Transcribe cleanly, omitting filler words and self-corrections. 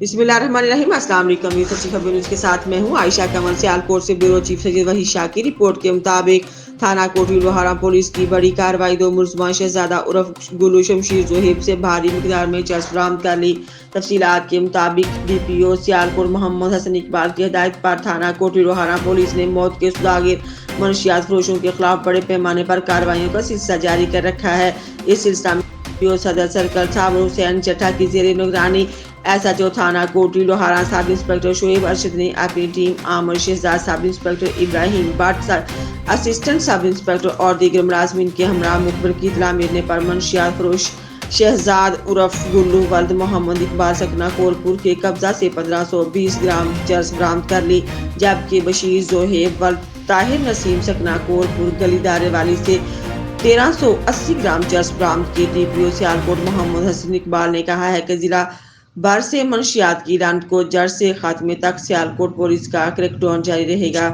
बिस्मिल्लाहिर्रहमानिर्रहीम। अस्सलाम वालेकुम। ये सच्ची खबर न्यूज़ के साथ मैं हूँ आयशा कमल। सियालकोट से ब्यूरो चीफ सैयद वहीद शाह की रिपोर्ट के मुताबिक थाना कोटली लोहारा पुलिस की बड़ी कार्रवाई। दो मुलजमान शहजादा उर्फ गुलू शमशीर जोहेब से भारी मिकदार में चरस बरामद कर ली। तफसीलात के मुताबिक डीपीओ सियालकोट मोहम्मद हसन इकबाल की हिदायत पर थाना कोटली लोहारा पुलिस ने मौत के सुदागिर मनशियात फरोशों के खिलाफ बड़े पैमाने पर कार्रवाइयों का सिलसिला जारी कर रखा है। इस सिलसिला में सदर सर्कल साबर हुसैन चट्टा की जेर निगरानी एसएचओ थाना कोटली लोहारा सब इंस्पेक्टर शोएब अरशद ने अपनी team Aamir Shahzad, sub inspector Ibrahim Bhatt, assistant sub inspector और दीगर मुलाजमीन के हमरा मुखबिर की इत्तला मिलने पर मंशियात फरोश शहजाद उर्फ गुल्लू वल्द मोहम्मद इकबाल सकना कोलपुर के कब्जा से 1520 ग्राम चरस बरामद कर ली, जबकि बशीर जोहेब वल्द ताहिर नसीम सकना कोलपुर गली दारे वाली से 1380 ग्राम चरस बरामद की। डीपीओ सियालकोट मोहम्मद हसन इकबाल ने कहा है कि जिला भर से मंशियात की रंट को जड़ से खात्मे तक सियालकोट पुलिस का क्रैकडाउन जारी रहेगा।